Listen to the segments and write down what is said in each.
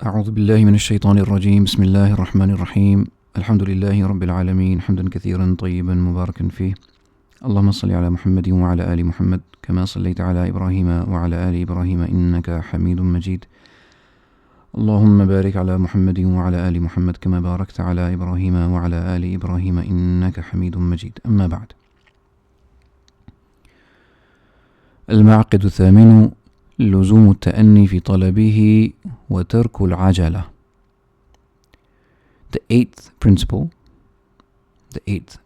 أعوذ بالله من الشيطان الرجيم. بسم الله الرحمن الرحيم. الحمد لله رب العالمين، حمدا كثيرا طيبا مباركا فيه. اللهم صل على محمد وعلى آل محمد كما صليت على إبراهيم وعلى آل إبراهيم إنك حميد مجيد. اللهم بارك على محمد وعلى آل محمد كما باركت على إبراهيم وعلى آل إبراهيم إنك حميد مجيد. أما بعد. المعقد الثامن: لزوم التأني في طلبه وترك العجلة. The eighth principle, the eighth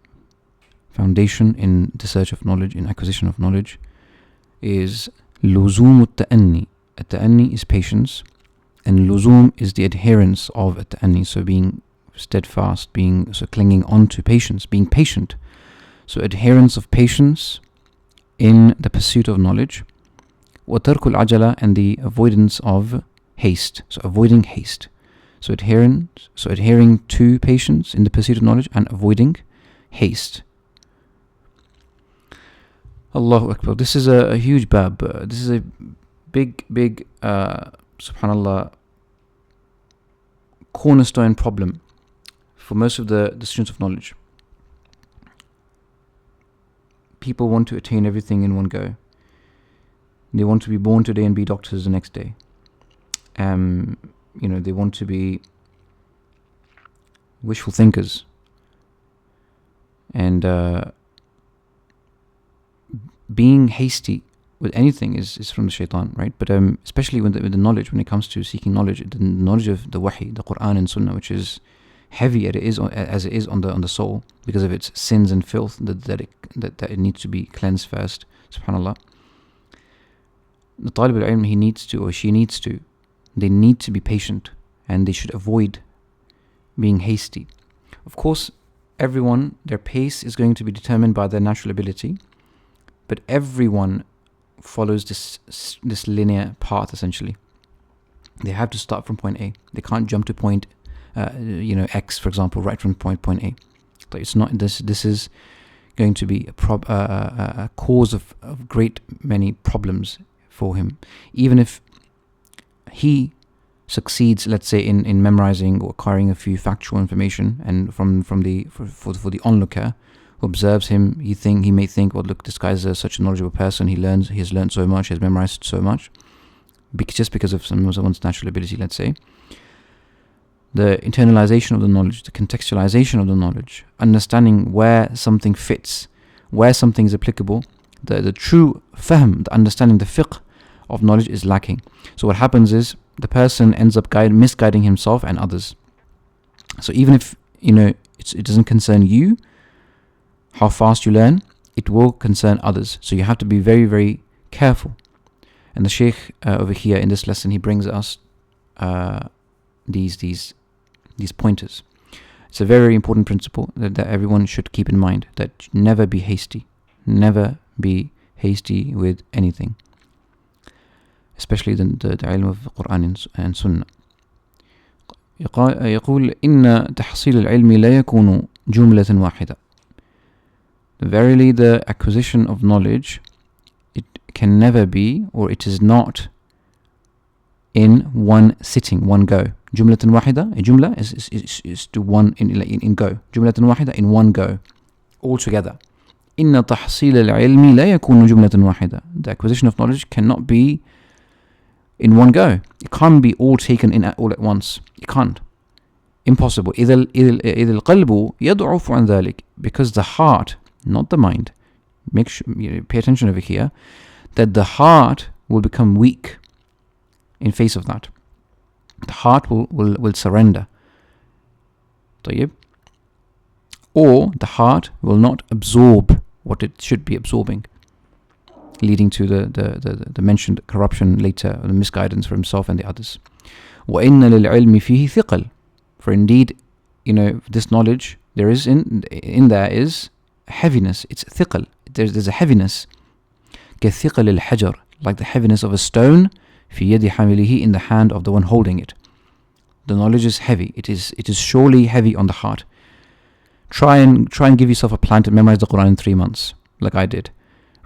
foundation in the search of knowledge, in acquisition of knowledge, is لزوم التأني. التأني is patience, and لزوم is the adherence of التأني, so being steadfast, clinging on to patience, being patient. So adherence of patience in the pursuit of knowledge. وَتَرْكُ الْعَجَلَةِ, and the avoidance of haste. So avoiding haste. So adhering to patience in the pursuit of knowledge and avoiding haste. Allahu Akbar. This is a huge bab. This is a big, subhanallah, cornerstone problem for most of the students of knowledge. People want to attain everything in one go. They want to be born today and be doctors the next day. They want to be wishful thinkers. And being hasty with anything is from the shaitan, right? But especially with the knowledge, when it comes to seeking knowledge, the knowledge of the wahi, the Quran and Sunnah, which is heavy as it is on the soul because of its sins and filth that it needs to be cleansed first. Subhanallah. The talib al-ilm, he needs to, or she needs to, they need to be patient, and they should avoid being hasty. Of course, everyone, their pace is going to be determined by their natural ability, but everyone follows this linear path essentially. They have to start from point A. They can't jump to point X, for example, right from point A. But it's not this. This is going to be a cause of great many problems for him. Even if he succeeds, let's say, in memorizing or acquiring a few factual information, and for the onlooker who observes him, he may think, well, look, this guy is such a knowledgeable person. He has learned so much, he has memorized so much, just because of someone's natural ability, let's say. The internalization of the knowledge, the contextualization of the knowledge, understanding where something fits, where something is applicable, the true fahm, the understanding, the fiqh of knowledge is lacking. So what happens is the person ends up misguiding himself and others. So even if it doesn't concern you how fast you learn, it will concern others. So you have to be very, very careful. And the Shaykh over here in this lesson, he brings us these pointers. It's a very important principle that everyone should keep in mind, that never be hasty. Never be hasty with anything, especially the ilm of Quran and Sunnah. يقول إن تحصيل العلم لا يكون جملة واحدة. Verily, the acquisition of knowledge, it can never be, or it is not, in one sitting, one go. جملة واحدة, a jumla is to one in go. جملة واحدة, in one go, all together. إن تحصيل العلم لا يكون جملة واحدة. The acquisition of knowledge cannot be in one go. It can't be all taken in all at once. It can't. Impossible. إذا القلب يضعف عن ذلك, because the heart, not the mind, pay attention over here, that the heart will become weak in face of that. The heart will surrender. طيب. Or the heart will not absorb what it should be absorbing, leading to the mentioned corruption later, or the misguidance for himself and the others. وَإِنَّ لِلْعِلْمِ فِيهِ ثِقَلٍ. For indeed, this knowledge, there is in there is heaviness. It's thiqal. There's a heaviness. كَثِقَلِ الْحَجَرِ, like the heaviness of a stone, فِي يَدِ حَامِلِهِ, in the hand of the one holding it. The knowledge is heavy. It is surely heavy on the heart. Try and give yourself a plan to memorize the Quran in 3 months, like I did,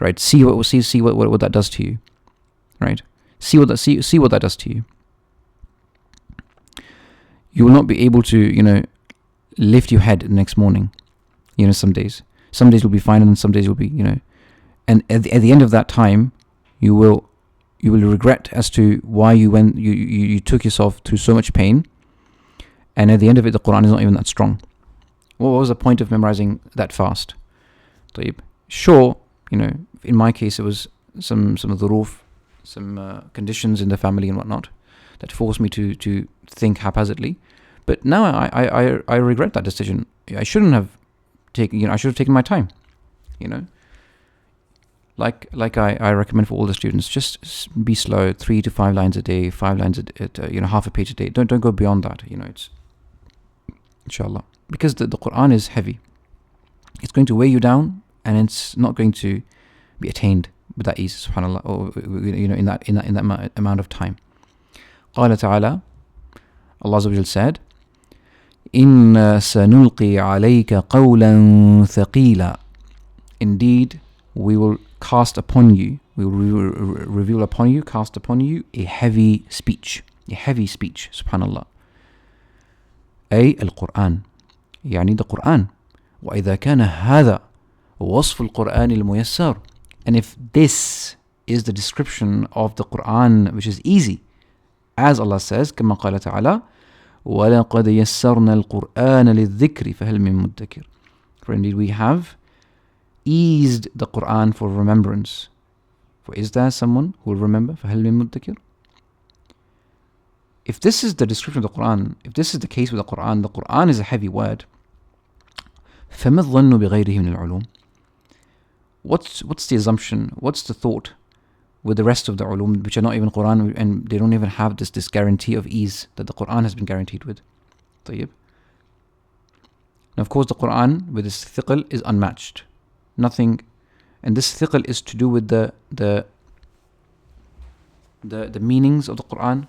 right? See what that does to you, right? See what that does to you. you will not be able to, lift your head the next morning. Some days will be fine, and some days will be, and at the end of that time, you will regret as to why you took yourself through so much pain, and at the end of it, the Quran is not even that strong. What was the point of memorizing that fast? Sure, in my case, it was some dhuruf, some conditions in the family and whatnot that forced me to think haphazardly. But now I regret that decision. I shouldn't have taken, I should have taken my time, Like I recommend for all the students, just be slow, 3 to 5 lines a day, 5 lines half a page a day. Don't go beyond that. It's inshallah, because the Quran is heavy. It's going to weigh you down, and it's not going to be attained with that ease, subhanallah, or in that amount of time. قال تعالى, Allah Azza wa Jal said, إِنَّا سَنُلْقِي عَلَيْكَ قَوْلًا ثَقِيلًا. Indeed, we will cast upon you, we will reveal upon you, cast upon you a heavy speech, subhanallah. أي القرآن, يعني the Quran. وإذا كان هذا وصف القرآن الميسر, and if this is the description of the Quran which is easy, as Allah says, كما قال تعالى, وَلَقَدْ يَسَّرْنَا الْقُرْآنَ لِلذِّكْرِ فَهَلْ مِن مُدَّكِرٍ. For indeed we have eased the Quran for remembrance. For is there someone who will remember? فَهَلْ مِن مُدَّكِرٍ. If this is the description of the Quran, if this is the case with the Quran is a heavy word. فَمَا الظَّنُّ بِغَيْرِهِ مِنَ الْعُلُومِ. What's the assumption? What's the thought with the rest of the ulum which are not even Quran, and they don't even have this guarantee of ease that the Quran has been guaranteed with? طيب. Now of course the Quran with its thiql is unmatched. Nothing, and this thiql is to do with the meanings of the Quran.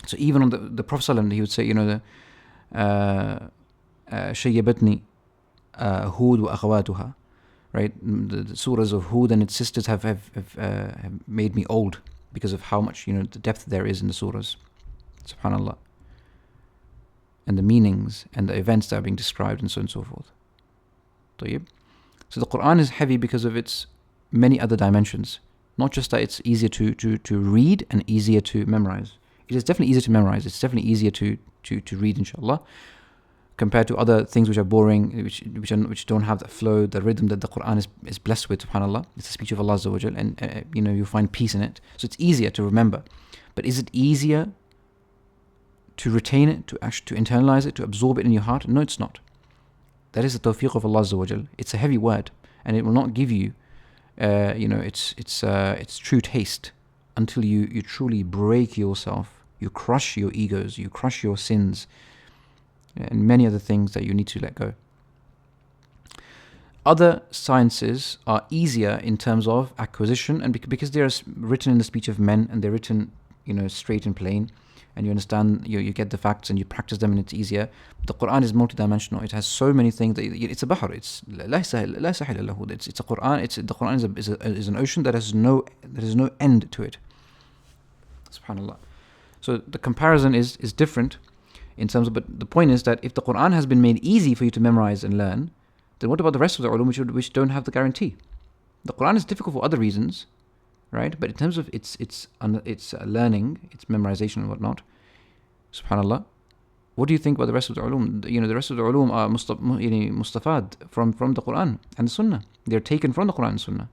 So even on the Prophet ﷺ, he would say, شَيَّبَتْنِي هود وأخواتها, right? The surahs of Hud and its sisters have made me old because of how much, the depth there is in the surahs, subhanallah, and the meanings and the events that are being described, and so on and so forth. طيب. So the Quran is heavy because of its many other dimensions, not just that it's easier to read and easier to memorize. It is definitely easier to memorize. It's definitely easier to read, inshallah, compared to other things which are boring, which don't have that flow, the rhythm that the Quran is blessed with, subhanallah. It's the speech of Allah Azza wa Jal, and you find peace in it. So it's easier to remember. But is it easier to retain it, to internalize it, to absorb it in your heart? No, it's not. That is the tawfiq of Allah Azza wa Jal. It's a heavy word, and it will not give you, its true taste until you truly break yourself. You crush your egos, you crush your sins, and many other things that you need to let go. Other sciences are easier in terms of acquisition, and because they are written in the speech of men, and they're written, straight and plain, and you understand, you get the facts and you practice them, and it's easier. The Quran is multidimensional. It has so many things. It's a bahr. It's لا ساحل له. It's a Quran. The Quran is an ocean that has no end to it. Subhanallah. So the comparison is different in terms of, but the point is that if the Quran has been made easy for you to memorize and learn, then what about the rest of the ulum which don't have the guarantee? The Quran is difficult for other reasons, right? But in terms of its learning, its memorization and whatnot, subhanallah, what do you think about the rest of the ulum? The rest of the ulum are mustafad from the Quran and the Sunnah. They're taken from the Quran and Sunnah.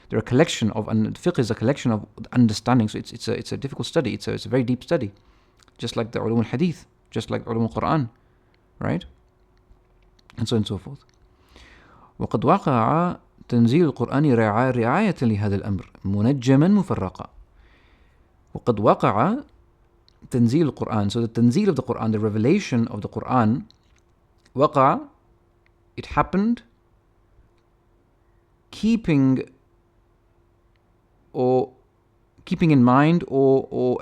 They're a collection of, and fiqh is a collection of understanding. So it's a difficult study. It's a very deep study, just like the ulum al-hadith, just like ulum al-Quran, right? And so on and so forth. وقد وقع تنزيل القرآن رعاية لهذا الأمر منجما مفرقا. وقد وقع تنزيل القرآن. So the tanzeel of the Quran, the revelation of the Quran, وقع, it happened, keeping in mind or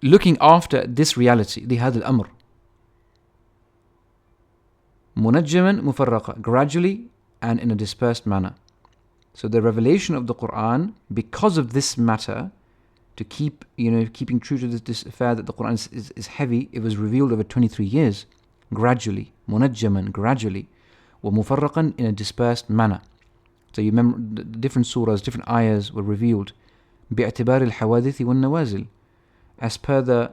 looking after this reality, لهذا الأمر. منجما مفرقا, gradually and in a dispersed manner. So the revelation of the Quran, because of this matter, to keep, keeping true to this affair that the Quran is heavy, it was revealed over 23 years, gradually, munajjaman, gradually, wa mufarraqan, in a dispersed manner. So you remember the different surahs, different ayahs were revealed, bi'atibari al-hawadith wal-nawazil, as per the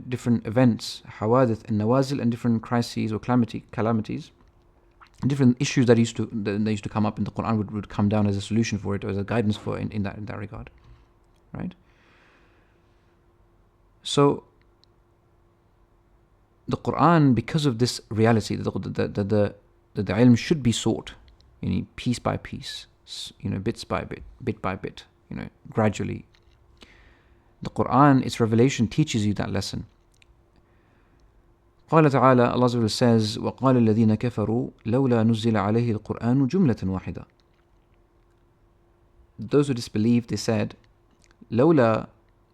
different events, hawadith and nawazil, and different crises or calamities, different issues that used to come up in the Quran would come down as a solution for it, or as a guidance for it in that regard, right? So the Quran, because of this reality that the ilm should be sought, piece by piece, bits by bit by bit, gradually. The Quran, its revelation, teaches you that lesson. قال تعالى, Allah says, وَقَالَ الَّذِينَ كَفَرُوا لَوْلَا نُزِّلَ عَلَيْهِ الْقُرْآنُ جُمْلَةً وَاحِدَةً. Those who disbelieved, they said, لَوْلَا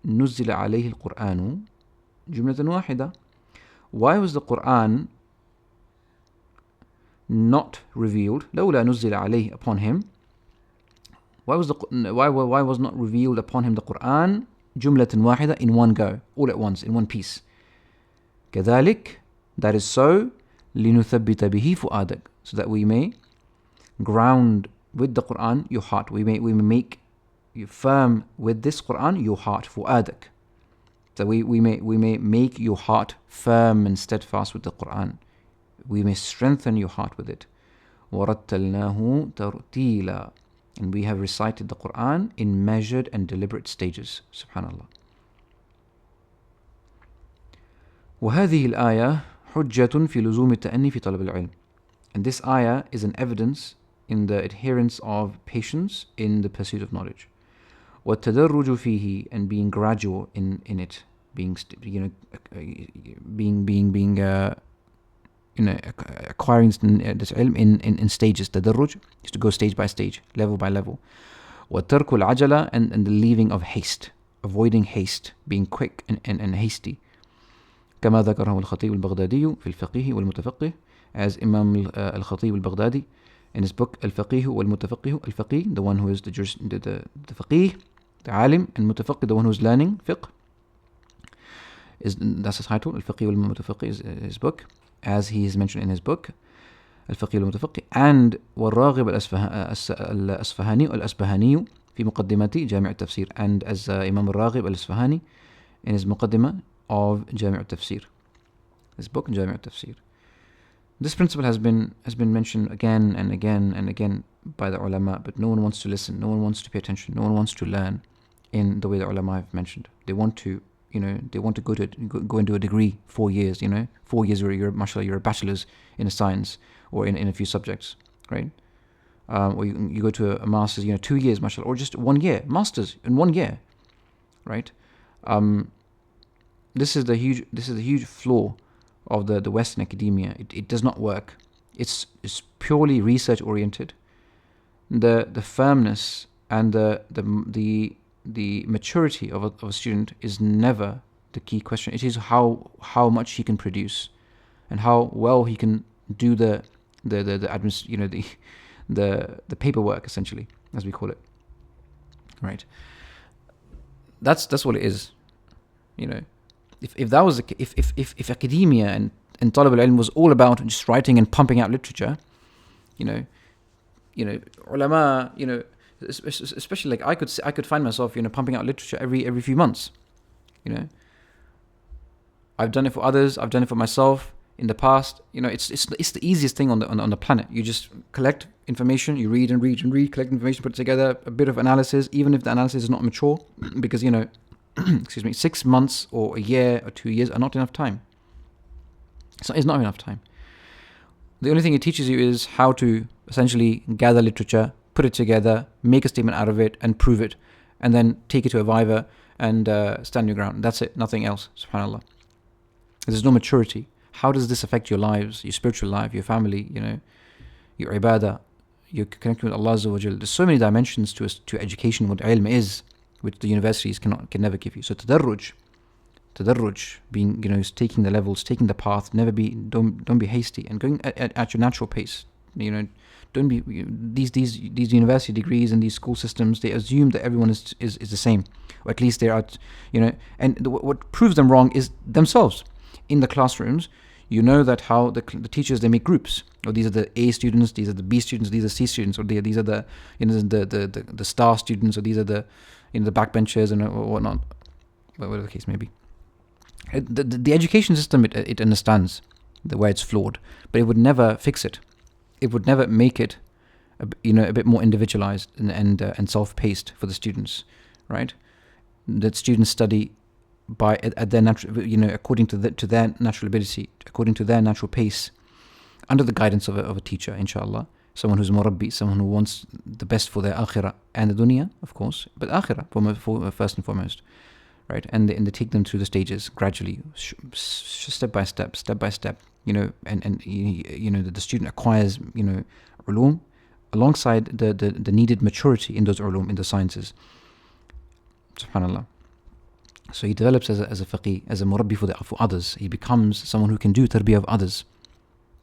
نُزِّلَ عَلَيْهِ الْقُرْآنُ جُمْلَةً وَاحِدَةً. Why was the Quran not revealed? لَوْلَا نُزِّلَ عَلَيْهِ, upon him. Why was not revealed upon him the Quran جُمْلَةً وَاحِدَةً, in one go, all at once, in one piece? كذلك, that is so, لِنُثَبِّتَ بِهِ فُؤَادَكَ, so that we may ground with the Quran your heart. We may make you firm with this Quran your heart, فُؤَادَكَ. So we may make your heart firm and steadfast with the Quran. We may strengthen your heart with it. وَرَتَّلْنَاهُ تَرْتِيلًا, and we have recited the Quran in measured and deliberate stages. Subhanallah. وهذه الآية حجة في لزوم التأني في طلب العلم. And this ayah is an evidence in the adherence of patience in the pursuit of knowledge. والتدرج فيه, and being gradual in it, acquiring this ilm in stages. تدرج is to go stage by stage, level by level. وترك العجلة, and the leaving of haste, avoiding haste, being quick and hasty. كما ذكره الخطيب البغدادي في الفقيه والمتفقه, as Imam al-Khatib al-Baghdadi in his book Al-Faqih wal-Mutafaqih. Al-Faqih, the one who is the faqih, the alim, and mutafaqih, the one who is learning fiqh. That's his title. Al-Faqih wal-Mutafaqih is his book, as he is mentioned in his book Al-Faqih wal-Mutafaqih. And والراغب الأصفهاني الأصبهاني في مقدمة جامع التفسير, and as Imam al-Raghib al-Asfahani in his muqaddimah of Jami' al-Tafsir, his book Jami' al-Tafsir. This principle has been mentioned again and again and again by the ulama, but no one wants to listen, no one wants to pay attention, no one wants to learn in the way the ulama have mentioned. They want to, go and do a degree, 4 years, 4 years mashallah, you're a bachelor's in a science or in a few subjects, right? Or you go to a master's, 2 years, mashallah, or just 1 year, master's in 1 year, right? This is the huge flaw of the Western academia. It does not work. It's purely research oriented. The firmness and the maturity of a student is never the key question. It is how much he can produce, and how well he can do the paperwork, essentially, as we call it. Right. That's what it is. If that was if academia and talab al-ilm was all about just writing and pumping out literature, ulama, especially like I could find myself, pumping out literature every few months. I've done it for others. I've done it for myself in the past. It's the easiest thing on the planet. You just collect information, you read and read and read, collect information, put it together, a bit of analysis, even if the analysis is not mature, because 6 months or a year or 2 years are not enough time. It's not enough time. The only thing it teaches you is how to essentially gather literature, put it together, make a statement out of it, and prove it, and then take it to a viva and stand your ground. That's it, nothing else, subhanAllah. There's no maturity. How does this affect your lives, your spiritual life, your family, your ibadah, your connection with Allah Azza wa Jal? There's so many dimensions to education, what ilm is, which the universities can never give you. So tadarruj, being taking the levels, taking the path. Don't be hasty, and going at your natural pace. don't be these university degrees and these school systems. They assume that everyone is the same, or at least they are, And what proves them wrong is themselves. In the classrooms, that how the teachers, they make groups. Or these are the A students, these are the B students, these are C students, or these are the the star students, or these are the the backbenchers and whatnot, whatever the case may be. The education system, it understands where it's flawed, but it would never fix it. It would never make it a bit more individualized and self-paced for the students, right? That students study at their natural, according to their natural ability, according to their natural pace, under the guidance of a teacher, inshallah. Someone who's murabbi, someone who wants the best for their akhirah and the dunya, of course, but akhirah for first and foremost, right? And they take them through the stages gradually, step by step, and the student acquires, ulum, alongside the needed maturity in those ulum, in the sciences. Subhanallah. So he develops as a faqih, as a murabbi for others. He becomes someone who can do tarbiyah of others.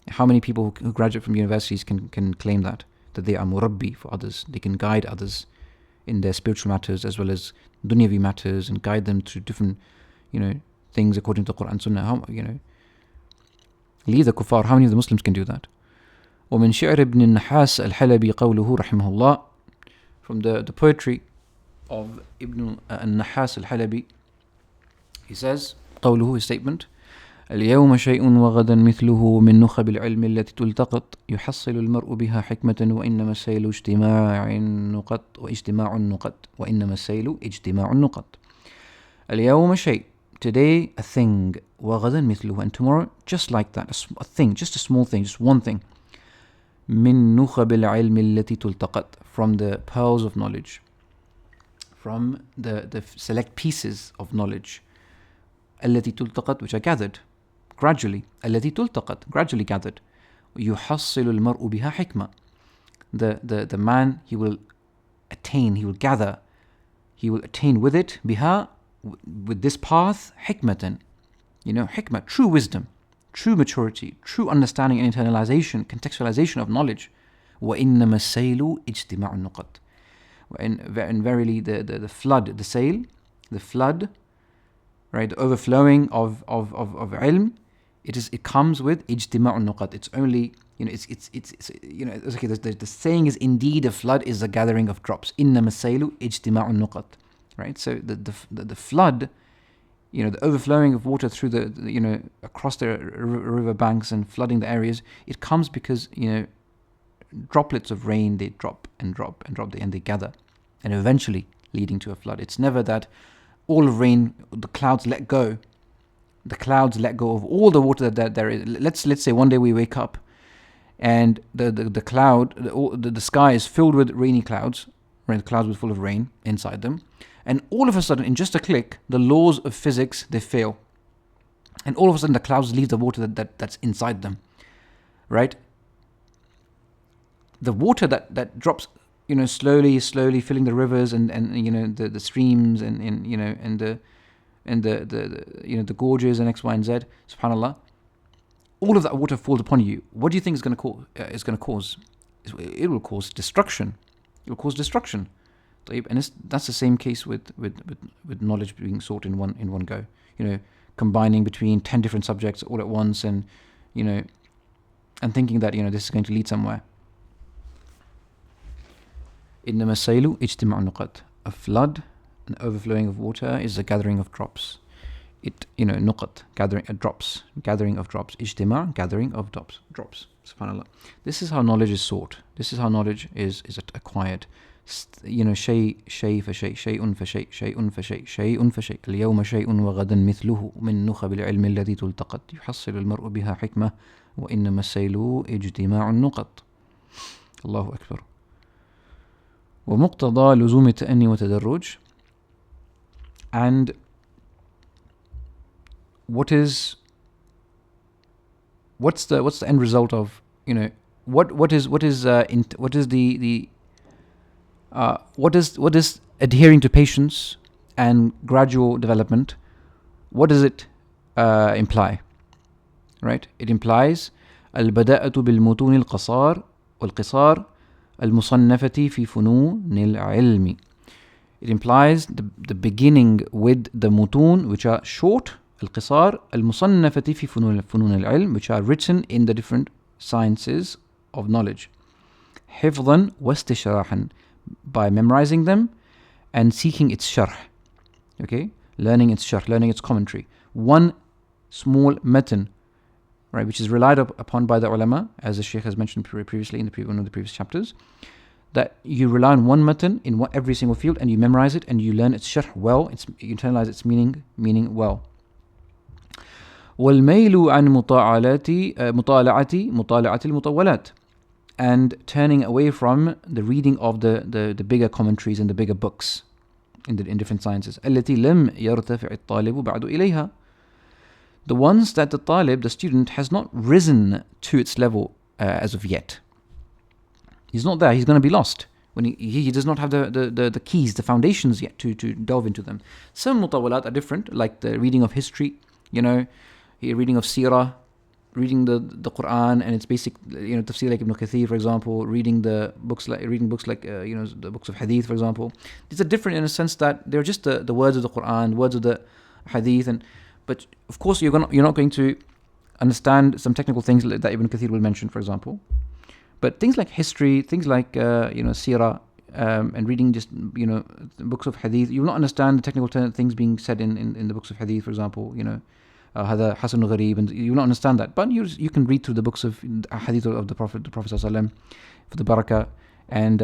How many people who graduate from universities can claim that they are murabbi for others? They can guide others in their spiritual matters as well as dunyavi matters, and guide them through different, things according to the Quran and Sunnah. Leave the kuffar. How many of the Muslims can do that? ومن شعر ابن النحاس الحلبي قوله رحمه الله. From the poetry of Ibn al-Nahas al-Halabi, he says, قوله, his statement: اليوم شيء وغدا مثله من نخب العلم التي تلتقط يحصل المرء بها حكمة وإنما السيل اجتماع النقط واجتماع النقط وإنما السيل اجتماع النقط. اليوم شيء, today a thing, وغدا مثله, and tomorrow just like that, a thing, just a small thing, just one thing. من نخب العلم التي تلتقط, from the pearls of knowledge, from the select pieces of knowledge. التي تلتقط, which are gathered gradually. التي تلتقط, gradually gathered. يحصل المرء بها حكمة. The man, he will attain with it, بها, with this path, حكمة, حكمة, true wisdom, true maturity, true understanding and internalization, contextualization of knowledge. وإنما السيل اجتماع النقط. And verily the flood, the sail, the flood, right, the overflowing of ilm, it comes with ijtima' al-nuqat. It's only, it's okay, the saying is, indeed a flood is a gathering of drops. Innama as-saylu ijtima' al-nuqat. Right? So the flood, the overflowing of water through the across the river banks and flooding the areas, it comes because, droplets of rain, they drop and drop and drop, and they gather, and eventually leading to a flood. It's never that all of rain, the clouds let go of all the water that there is. Let's say one day we wake up and the cloud, the sky is filled with rainy clouds, right? The clouds were full of rain inside them, and all of a sudden, in just a click, the laws of physics, they fail, and all of a sudden the clouds leave the water that's inside them, right? The water that drops, slowly filling the rivers and the streams and the gorges and X, Y, and Z. Subhanallah, all of that water falls upon you. What do you think is going to cause? It will cause destruction. It will cause destruction. And that's the same case with knowledge being sought in one go. Combining between 10 different subjects all at once, and and thinking that this is going to lead somewhere. إنما السيل اجتماع النقط. A flood, an overflowing of water, is a gathering of drops. نقط, gathering drops, اجتماع, gathering of drops. Subhanallah. This is how knowledge is sought. This is how knowledge is acquired. شيء فشيء, شيء فشيء, شيء فشيء, شيء فشيء. اليوم شيء وغدا مثله من نخب العلم الذي تلتقط يحصل المرء بها حكمة وإنما السيل اجتماع النقط. الله أكبر. ومقتضى لزوم التأني وتدرج. And what's the end result of what is adhering to patience and gradual development? What does it imply? Right? It implies البداءة بالمتون القصار والقصار المصنفة في فنون العلم. It implies the beginning with the mutun, which are short, القصار المصنفة في فنون العلم, which are written in the different sciences of knowledge. حفظا واستشراحا, by memorizing them and seeking its sharh. Okay, learning its sharh, learning its commentary. One small matan, right, which is relied upon by the ulama, as the Shaykh has mentioned previously in one of the previous chapters, that you rely on one matan in every single field and you memorize it and you learn its sharh well, you internalize its meaning well. والميل عن مطالعة المطولات, and turning away from the reading of the bigger commentaries and the bigger books in different sciences. التي لم يرتفع الطالب بعد إليها, the ones that the talib, the student, has not risen to its level as of yet. He's not there, he's going to be lost when he does not have the keys, the foundations yet to delve into them. Some mutawalat are different, like the reading of history, reading of seerah, reading the Quran and its basic, tafsir like Ibn Kathir, for example, reading books like the books of hadith, for example. These are different in a sense that they're just the words of the Quran, words of the hadith, but of course you're not going to understand some technical things that Ibn Kathir will mention, for example. But things like history, things like seerah, and reading just books of hadith, you will not understand the technical things being said in the books of hadith, for example. هذا حسن غريب, and you will not understand that. But you can read through the books of hadith of the Prophet ﷺ for the barakah, and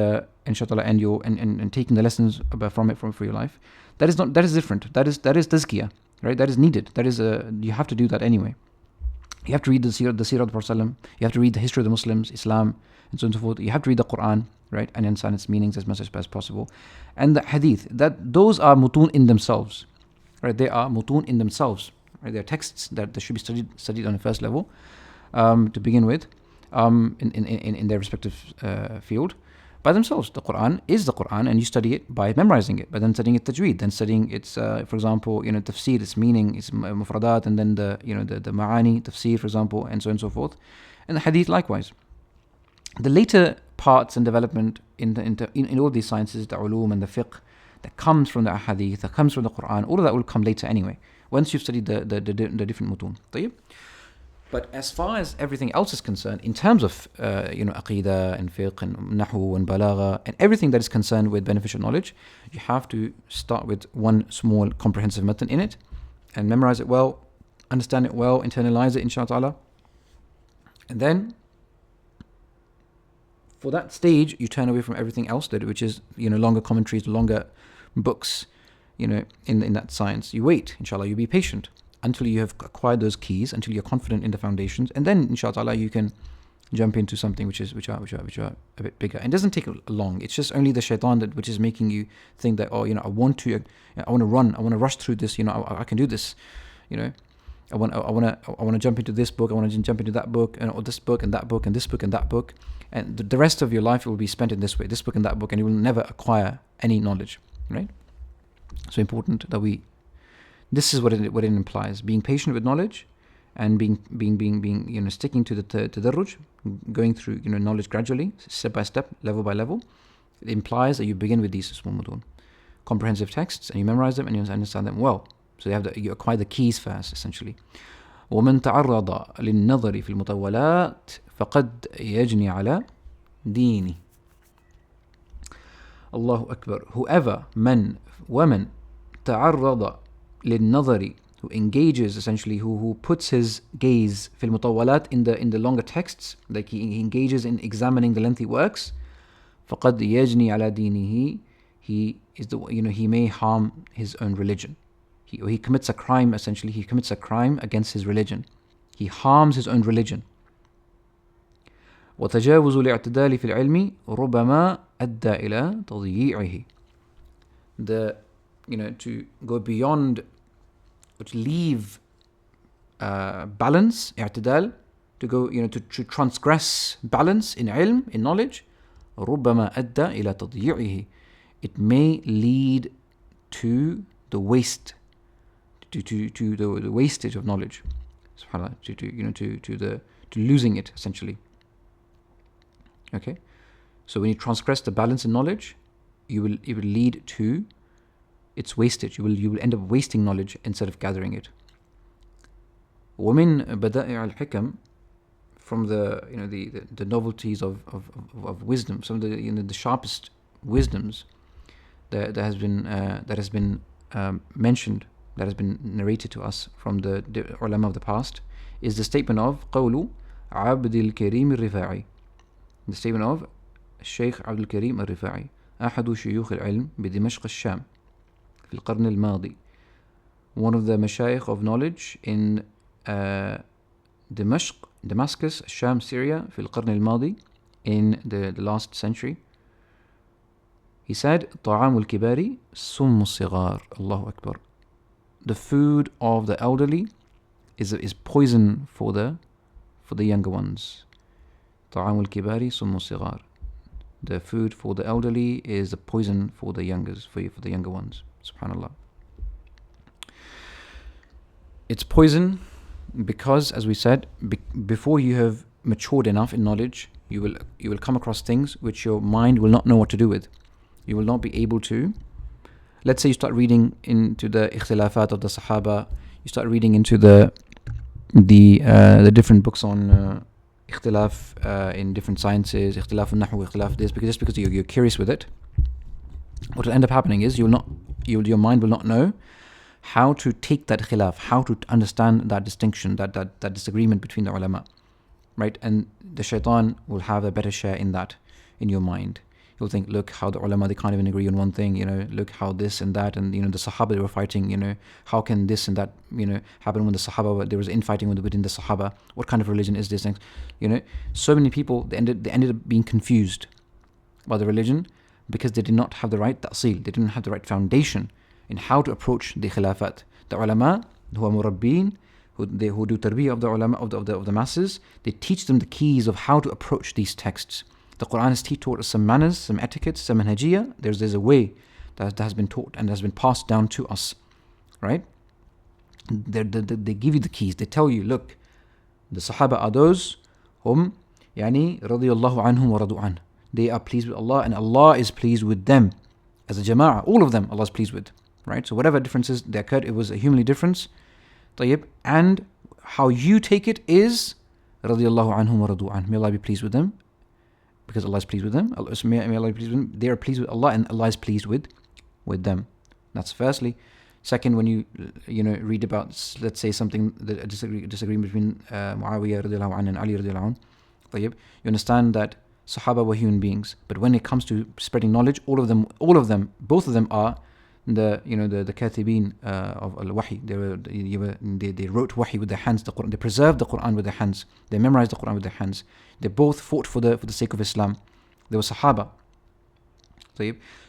inshallah, and taking the lessons from it for your life. That is different. That is tazkiyah, right? That is needed. You have to do that anyway. You have to read the seerah of the Prophet ﷺ. You have to read the history of the Muslims, Islam, and so on and so forth. You have to read the Quran, right, and understand its meanings as much as possible. And the hadith, those are mutun in themselves, right? They are mutun in themselves. Right? They are texts that should be studied on the first level to begin with, in their respective field by themselves. The Quran is the Quran, and you study it by memorizing it, but then studying its tajweed, then studying its, for example, tafsir, its meaning, its mufradat, and then the ma'ani, tafsir, for example, and so on and so forth. And the hadith likewise. The later parts and development in all these sciences, the ulum and the fiqh, that comes from the hadith, that comes from the Quran, all of that will come later anyway, once you've studied the different mutun. طيب? But as far as everything else is concerned, in terms of aqidah and fiqh and nahu and balagha and everything that is concerned with beneficial knowledge, you have to start with one small comprehensive matan in it and memorize it well, understand it well, internalize it, inshallah. And then for that stage, you turn away from everything else, which is longer commentaries, longer books, in that science. You wait, inshallah, you be patient until you have acquired those keys, until you're confident in the foundations, and then inshallah you can jump into something which are a bit bigger. And it doesn't take long. It's just only the shaitan which is making you think that, I want to run, I want to rush through this, I can do this, I want to jump into this book, I want to jump into that book, or this book and that book and this book and that book, and the rest of your life will be spent in this way, this book and that book, and you will never acquire any knowledge, right? So important that this is what it implies: being patient with knowledge, and being sticking to the tadarruj, going through knowledge gradually, step by step, level by level. It implies that you begin with these small mudun, comprehensive texts, and you memorize them and you understand them well. So you acquire the keys first, essentially. ومن تعرض للنظر في المطولات فقد يجني على دينه. Allahu Akbar. Whoever, woman, تعرض للنظر, who engages, essentially, who puts his gaze في المطولات, in the longer texts, like he engages in examining the lengthy works, فقد يجني على دينه, he may harm his own religion. He commits a crime, essentially. He commits a crime against his religion. He harms his own religion. وتجاوز الاعتدال في العلم ربما أدى إلى تضييعه. To go beyond, to leave balance, اعتدال, to go, to transgress balance in ilm, in knowledge, ربما أدى إلى تضييعه. It may lead to the waste, to the wastage of knowledge, subhanallah, to losing it, essentially. Okay? So when you transgress the balance in knowledge, it will lead to its wastage. You will end up wasting knowledge instead of gathering it. ومن بدائع الحكم, from the novelties of wisdom, some of the sharpest wisdoms that has been mentioned, that has been narrated to us from the ulama of the past, is the statement of قول عبد الكريم الرفاعي, the statement of الشيخ عبد الكريم الرفاعي أحد شيوخ العلم بدمشق الشام في القرن الماضي, one of the mashayikh of knowledge in Damascus, Sham, Syria, في القرن الماضي, in the last century. He said, طعام الكبار سم الصغار. Allahu Akbar. The food of the elderly is poison for the younger ones. طعام الكبار سم الصغار. The food for the elderly is the poison for the younger ones. Subhanallah. It's poison because, as we said, before you have matured enough in knowledge, you will come across things which your mind will not know what to do with. You will not be able to. Let's say you start reading into the ikhtilafat of the Sahaba. You start reading into the different books on ikhtilaf in different sciences, ikhtilaf al-nahw, ikhtilaf this, because you're curious with it. What will end up happening is your mind will not know how to take that khilaf, how to understand that distinction, that disagreement between the ulama, right? And the shaitan will have a better share in that, in your mind. You'll think, look how the ulama, they can't even agree on one thing, look how this and that, and the Sahaba, they were fighting, how can this and that, happen when the Sahaba, there was infighting within the Sahaba, what kind of religion is this? So many people, they ended up being confused by the religion because they did not have the right ta'sil, they didn't have the right foundation in how to approach the khilafat. The ulama, who are murabbeen, who do tarbiyah of the ulama, of the masses, they teach them the keys of how to approach these texts. The Quran has taught us some manners, some etiquettes, some manhajiyah. There's a way that has been taught and has been passed down to us, right? They give you the keys. They tell you, look, the Sahaba are those whom radiyallahu anhum wa radu an. They are pleased with Allah and Allah is pleased with them. As a jama'ah, all of them Allah is pleased with, right? So whatever differences they occurred, it was a humanly difference. طيب, and how you take it is radiyallahu anhum wa radu an. May Allah be pleased with them, because Allah is pleased with them. May Allah be pleased with them. They are pleased with Allah and Allah is pleased with them. That's firstly. Second, when you read about, let's say, something, a disagreement between Muawiyah radiallahu anhu and Ali radiallahu anhu, you understand that Sahaba were human beings, but when it comes to spreading knowledge, both of them are the katibin of al-wahi. They wrote wahi with their hands. The Quran, they preserved the Quran with their hands. They memorized the Quran with their hands. They both fought for the sake of Islam. They were Sahaba.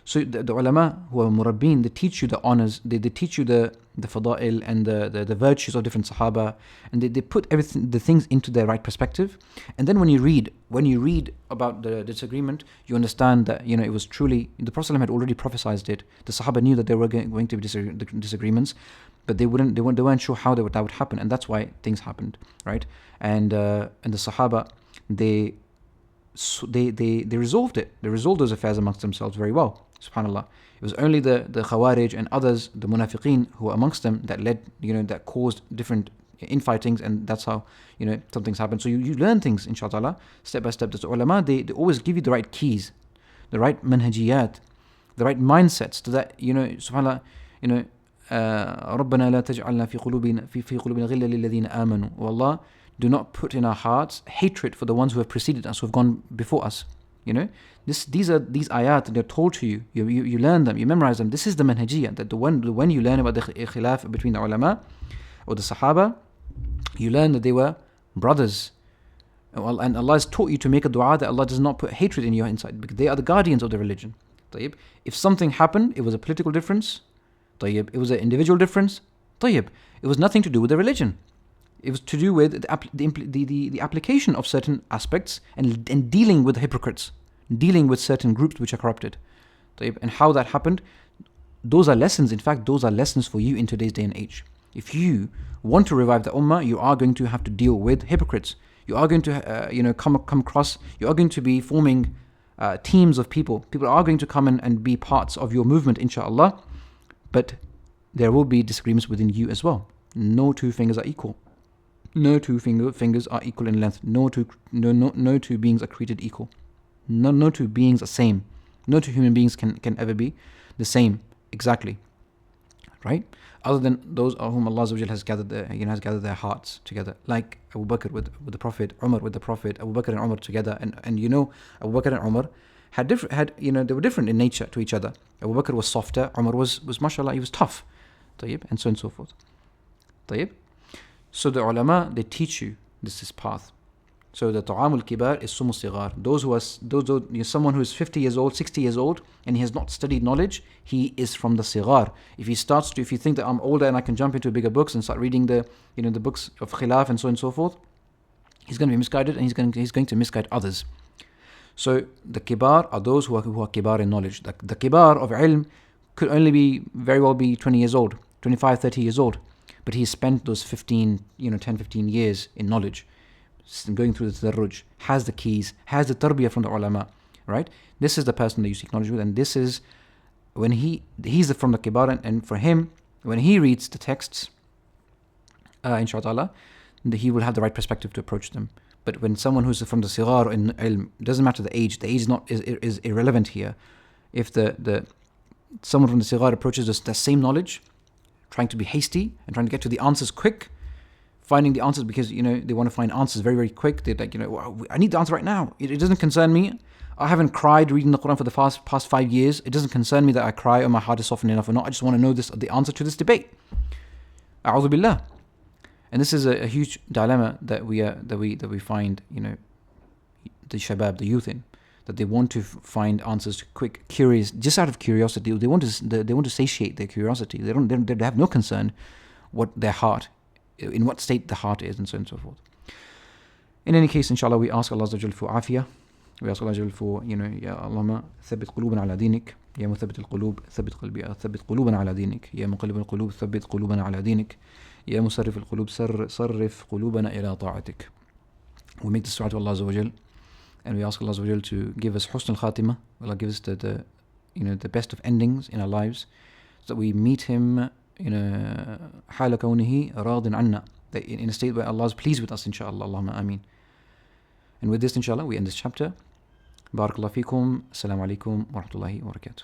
So the ulama who are murabbeen, they teach you the honors, they teach you the fada'il and the virtues of different Sahaba, and they put the things into their right perspective. And then when you read about the disagreement, you understand that it was truly, the Prophet had already prophesied it. The Sahaba knew that there were going to be disagreements, but they weren't sure how that would happen, and that's why things happened, right? And the Sahaba, they resolved it. They resolved those affairs amongst themselves very well. Subhanallah. It was only the Khawarij and others, the Munafiqeen, who were amongst them, that led, that caused different infightings, and that's how, some things happen. So you learn things, inshallah, step by step. The ulama, they always give you the right keys, the right manhajiyat, the right mindsets, so that, subhanallah, رَبَّنَا لَا تَجْعَلْنَا فِي قُلُوبِنَا غِلًّا لِلَّذِينَ آمَنُوا. O Allah, do not put in our hearts hatred for the ones who have preceded us, who have gone before us. These ayat, they're told to you. You learn them, you memorize them. This is the manhajiyah, that when you learn about the khilaf between the ulama or the Sahaba, you learn that they were brothers. And Allah has taught you to make a dua that Allah does not put hatred in your inside, because they are the guardians of the religion. If something happened, it was a political difference. It was an individual difference. It was nothing to do with the religion. It was to do with the application of certain aspects and dealing with hypocrites, dealing with certain groups which are corrupted. And how that happened, those are lessons. In fact, those are lessons for you in today's day and age. If you want to revive the Ummah, you are going to have to deal with hypocrites. You are going to, come across, you are going to be forming teams of people. People are going to come and be parts of your movement, inshallah. But there will be disagreements within you as well. No two fingers are equal. No two fingers are equal in length. No two beings are created equal. No two beings are same. No two human beings can ever be the same exactly, right? Other than those of whom Allah has gathered their hearts together, like Abu Bakr with the Prophet, Umar with the Prophet, Abu Bakr and Umar together, and Abu Bakr and Umar they were different in nature to each other. Abu Bakr was softer, Umar was mashallah, he was tough, طيب, and so on and so forth. طيب. So the ulama, they teach you this path. So the ta'amul kibar is sumu sigar. Someone who is 50 years old, 60 years old, and he has not studied knowledge, he is from the sigar. If you think that I'm older and I can jump into bigger books and start reading the books of khilaf and so on and so forth, he's going to be misguided, and he's going to misguide others. So the kibar are those who are kibar in knowledge. The kibar of ilm could only very well be 20 years old, 25, 30 years old. But he spent those 10, 15 years in knowledge, going through the tadarruj, has the keys, has the tarbiyah from the ulama, right? This is the person that you seek knowledge with, and this is when he's from the kibar, and for him, when he reads the texts, inshallah, he will have the right perspective to approach them. But when someone who's from the sigar in ilm, doesn't matter the age is irrelevant here. If someone from the sigar approaches the same knowledge, trying to be hasty and trying to get to the answers quick, finding the answers because they want to find answers very, very quick. They're like, I need the answer right now. It doesn't concern me. I haven't cried reading the Quran for the past 5 years. It doesn't concern me that I cry or my heart is softened enough or not. I just want to know the answer to this debate. A'udhu billah. And this is a huge dilemma that we find, the shabab, the youth in, that they want to find answers quick, curious, just out of curiosity. They want to satiate their curiosity. They have no concern in what state the heart is, and so on and so forth. In any case, inshallah, we ask Allah for afiyah. We ask Allah for, Ya Allahumma thabbit qulubana ala dinik. Ya muthabbit al-qulub, thabbit qalbi, thabbit qulubana ala dinik. Ya muqallib al-qulub, thabbit qulubana ala dinik. Ya musarrif al-qulub, sarrif qulubana ila ta'atik. We make this dua to Allah Azza wa Jal, and we ask Allah Azza wa Jal to give us husn al-khatimah. Allah give us the best of endings in our lives, so that we meet Him in a hala kawnihi radin anna, in a state where Allah is pleased with us, inshallah. Allahumma ameen. And with this, inshallah, we end this chapter. Barakallahu feekum. Assalamu alaikum wa rahmatullahi wa barakatuh.